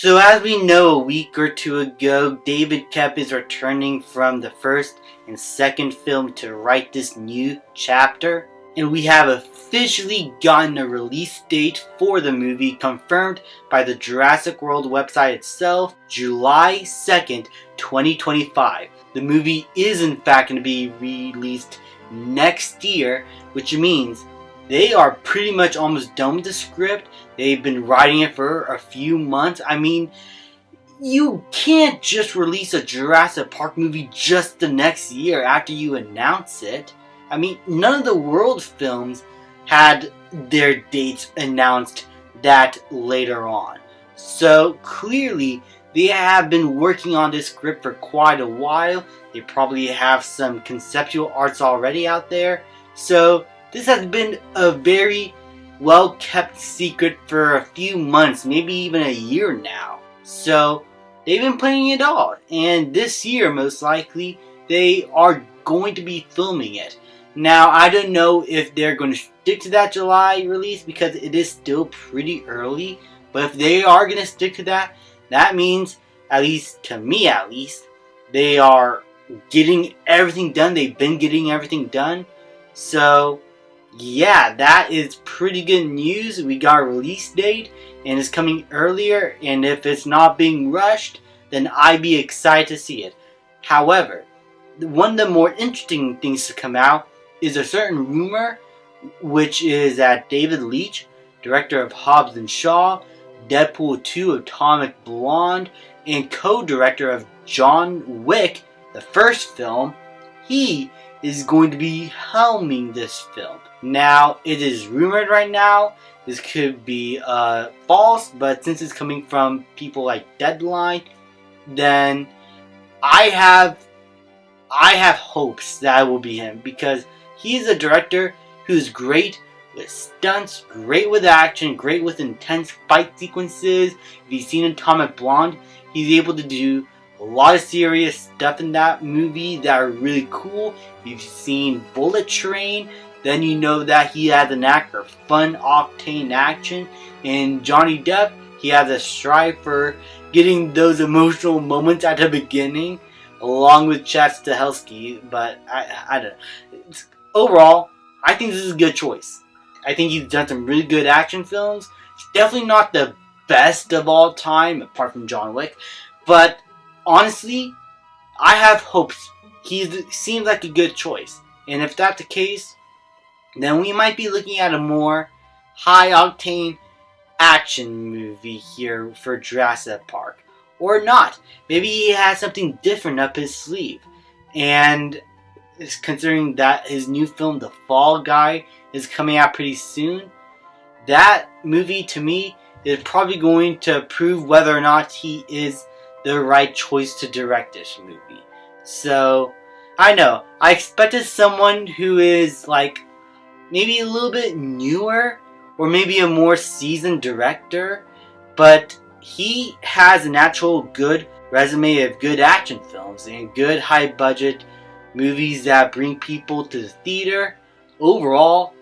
So as we know, a week or two ago, David Koepp is returning from the first and second film to write this new chapter. And we have officially gotten a release date for the movie confirmed by the Jurassic World website itself, July 2nd, 2025. The movie is in fact going to be released next year, which means they are pretty much almost done with the script. They've been writing it for a few months. I mean, you can't just release a Jurassic Park movie just the next year after you announce it. I mean, none of the world films had their dates announced that later on. So clearly, they have been working on this script for quite a while. They probably have some conceptual arts already out there. So this has been a very well-kept secret for a few months, maybe even a year now. So they've been planning it all. And this year, most likely, they are going to be filming it. Now, I don't know if they're going to stick to that July release because it is still pretty early. But if they are going to stick to that, that means, at least to me at least, they are getting everything done. They've been getting everything done. So yeah, that is pretty good news. We got a release date and it's coming earlier, and if it's not being rushed, then I'd be excited to see it. However, one of the more interesting things to come out is a certain rumor, which is that David Leitch, director of Hobbs and Shaw, Deadpool 2, Atomic Blonde, and co-director of John Wick, the first film, he is going to be helming this film. Now, it is rumored right now. This could be false, but since it's coming from people like Deadline, then I have hopes that it will be him, because he's a director who's great with stunts, great with action, great with intense fight sequences. If you've seen Atomic Blonde, he's able to do a lot of serious stuff in that movie that are really cool. If you've seen Bullet Train, then you know that he has a knack for fun octane action. And Johnny Depp, he has a strive for getting those emotional moments at the beginning, along with Chad Stahelski. But I don't know. Overall, I think this is a good choice. I think he's done some really good action films. It's definitely not the best of all time, apart from John Wick. But honestly, I have hopes. He seems like a good choice. And if that's the case, then we might be looking at a more high-octane action movie here for Jurassic Park. Or not. Maybe he has something different up his sleeve. And considering that his new film, The Fall Guy, is coming out pretty soon, that movie, to me, is probably going to prove whether or not he is the right choice to direct this movie. So, I know. I expected someone who is, like, maybe a little bit newer, or maybe a more seasoned director, but he has a natural good resume of good action films and good high budget movies that bring people to the theater. Overall,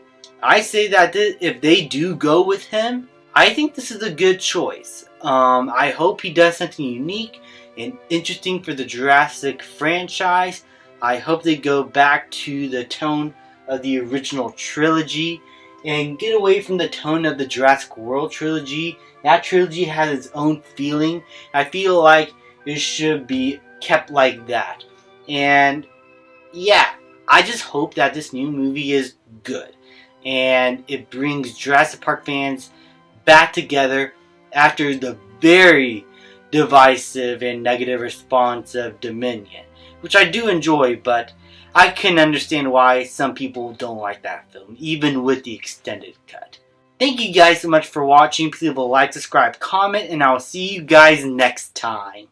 I say that if they do go with him, I think this is a good choice. I hope he does something unique and interesting for the Jurassic franchise. I hope they go back to the tone of the original trilogy and get away from the tone of the Jurassic World trilogy. That trilogy has its own feeling. I feel like it should be kept like that. And yeah, I just hope that this new movie is good and it brings Jurassic Park fans back together after the very divisive and negative response of Dominion, which I do enjoy, but I can understand why some people don't like that film, even with the extended cut. Thank you guys so much for watching. Please leave a like, subscribe, comment, and I'll see you guys next time.